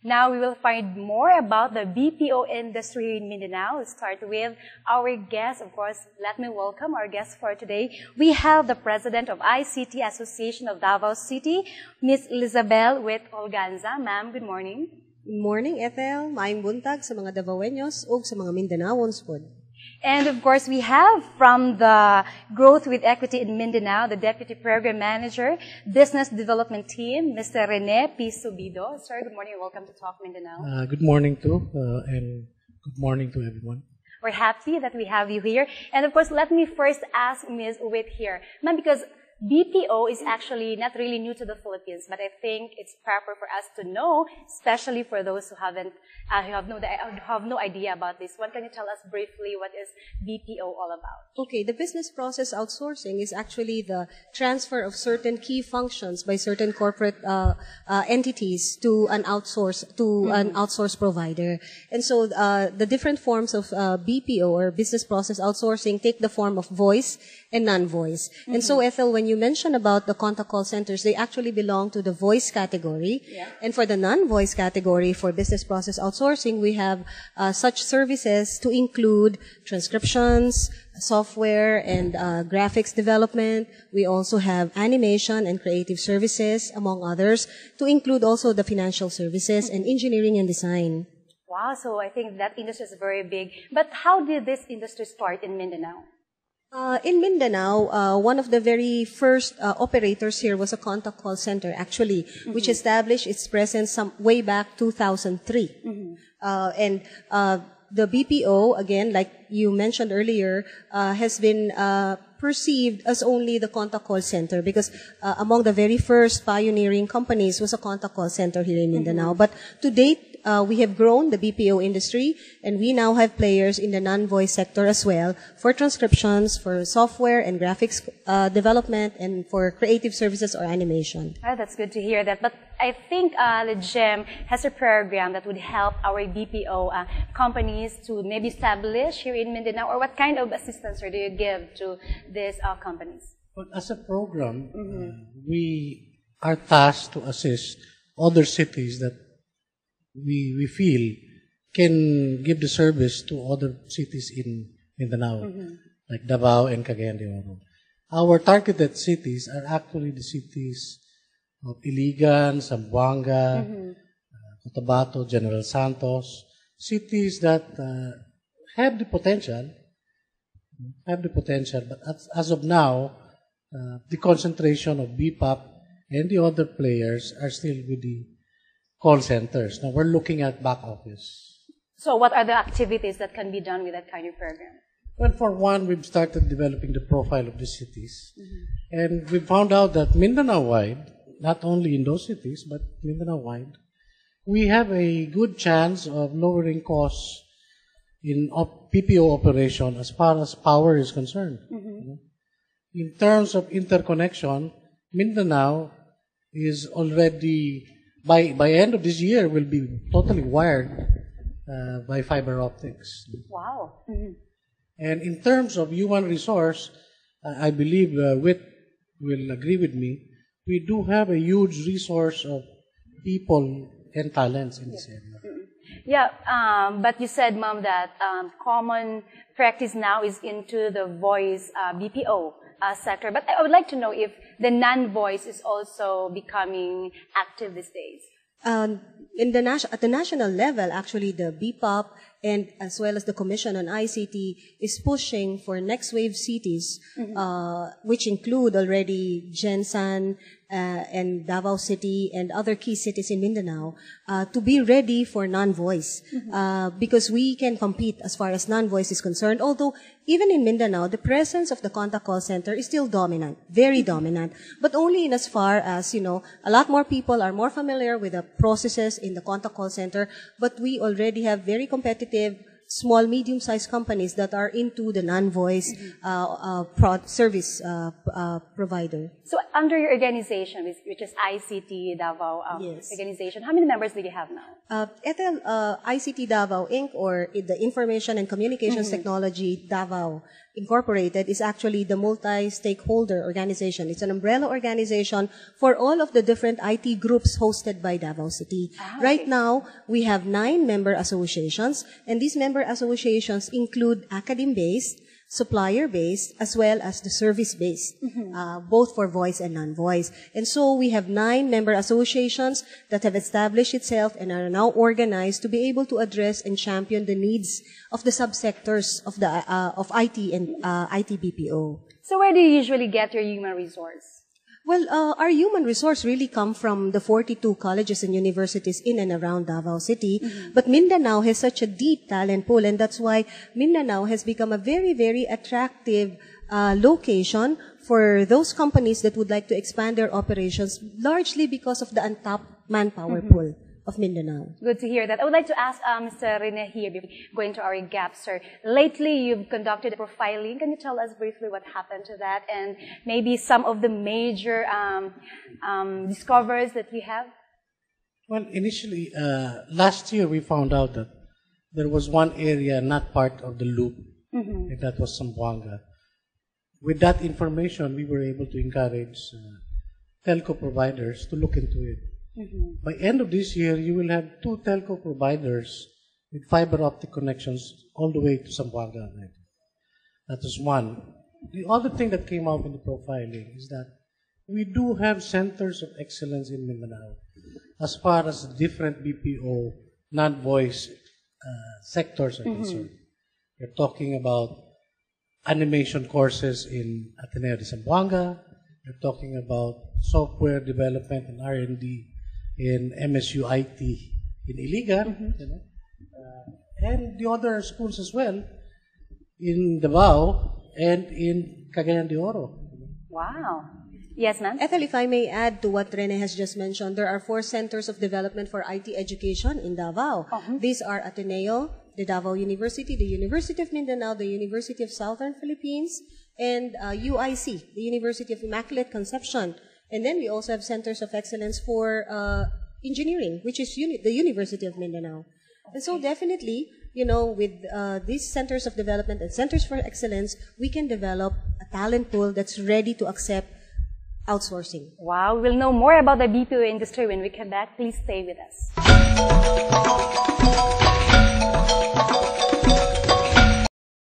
Now we will find more about the BPO industry in Mindanao. We'll start with our guest. Of course, let me welcome our guest for today. We have the President of ICT Association of Davao City, Ms. Elizabeth with Olganza. Ma'am, good morning. Good morning, Ethel. Maayong buntag sa mga Davaoeños ug sa mga Mindanaons pod. And of course, we have from the Growth with Equity in Mindanao, the Deputy Program Manager, Business Development Team, Mr. Rene P. Subido. Sir, good morning and welcome to Talk Mindanao. Good morning too, and good morning to everyone. We're happy that we have you here. And of course, let me first ask Ms. Uwit here. Ma'am, because BPO is actually not really new to the Philippines, but I think it's proper for us to know, especially for those who have no idea about this. What can you tell us briefly what is BPO all about? Okay, the business process outsourcing is actually the transfer of certain key functions by certain corporate entities to an outsource provider. And so the different forms of BPO or business process outsourcing take the form of voice and non-voice. And so, Ethel, when you mentioned about the contact call centers, they actually belong to the voice category. Yeah. And for the non-voice category, for business process outsourcing, we have such services to include transcriptions, software and graphics development. We also have animation and creative services, among others, to include also the financial services and engineering and design. Wow, so I think that industry is very big. But how did this industry start in Mindanao? In Mindanao, one of the very first operators here was a contact call center, actually, which established its presence way back 2003. And the BPO, again, like you mentioned earlier, has been perceived as only the contact call center because among the very first pioneering companies was a contact call center here in Mindanao. But to date, we have grown the BPO industry, and we now have players in the non-voice sector as well for transcriptions, for software and graphics development, and for creative services or animation. Oh, that's good to hear that. But I think LEGEM has a program that would help our BPO companies to maybe establish here in Mindanao, or what kind of assistance do you give to these companies? Well, as a program, we are tasked to assist other cities that we feel can give the service to other cities in Mindanao, like Davao and Cagayan de Oro. Our targeted cities are actually the cities of Iligan, Zamboanga, Cotabato, General Santos, cities that have the potential, but as of now, the concentration of BPOP and the other players are still with the call centers. Now we're looking at back office. So what are the activities that can be done with that kind of program? Well, for one, we've started developing the profile of the cities. And we found out that Mindanao-wide, not only in those cities, but Mindanao-wide, we have a good chance of lowering costs in PPO operation as far as power is concerned. In terms of interconnection, Mindanao is already, by end of this year, will be totally wired by fiber optics. Wow. And in terms of human resource, I believe Wit will agree with me, we do have a huge resource of people and talents in this area. Yeah, but you said, Ma'am, that common practice now is into the voice BPO sector. But I would like to know if the non-voice is also becoming active these days. At the national level, actually, the BPOP and as well as the Commission on ICT is pushing for next wave cities, which include already Jensan and Davao City and other key cities in Mindanao, to be ready for non-voice, because we can compete as far as non-voice is concerned. Although even in Mindanao, the presence of the contact call center is still dominant, very dominant, but only in as far as, you know, a lot more people are more familiar with the processes in the contact call center, but we already have very competitive small, medium-sized companies that are into the non-voice service provider. So under your organization, which is ICT Davao Yes. organization, how many members do you have now? ICT Davao Inc., or the Information and Communications Technology Davao Incorporated, is actually the multi-stakeholder organization. It's an umbrella organization for all of the different IT groups hosted by Davao City. Right now, we have 9 member associations, and these member associations include academe-based, supplier-based, as well as the service-based, both for voice and non-voice. And so we have 9 member associations that have established itself and are now organized to be able to address and champion the needs of the subsectors of the of IT and IT BPO. So where do you usually get your human resource? Well, our human resource really come from the 42 colleges and universities in and around Davao City. But Mindanao has such a deep talent pool, and that's why Mindanao has become a very, very attractive location for those companies that would like to expand their operations, largely because of the untapped manpower pool of Mindanao. Good to hear that. I would like to ask Mr. Rene here, before going to our gaps, sir. Lately, you've conducted profiling. Can you tell us briefly what happened to that, and maybe some of the major discoveries that you have? Well, initially, last year we found out that there was one area not part of the loop, and that was Zamboanga. With that information, we were able to encourage telco providers to look into it. By end of this year, you will have 2 telco providers with fiber optic connections all the way to Zamboanga. That is one. The other thing that came out in the profiling is that we do have centers of excellence in Mindanao as far as different BPO non-voice sectors are concerned. We're talking about animation courses in Ateneo de Zamboanga. We're talking about software development and R&D in MSU IT in Iligan, and the other schools as well in Davao and in Cagayan de Oro. Wow. Yes, ma'am? Ethel, if I may add to what Rene has just mentioned, there are 4 centers of development for IT education in Davao. These are Ateneo, the Davao University, the University of Mindanao, the University of Southern Philippines, and UIC, the University of Immaculate Conception. And then we also have centers of excellence for engineering, which is the University of Mindanao. And so definitely, you know, with these centers of development and centers for excellence, we can develop a talent pool that's ready to accept outsourcing. Wow. We'll know more about the BPO industry when we come back. Please stay with us.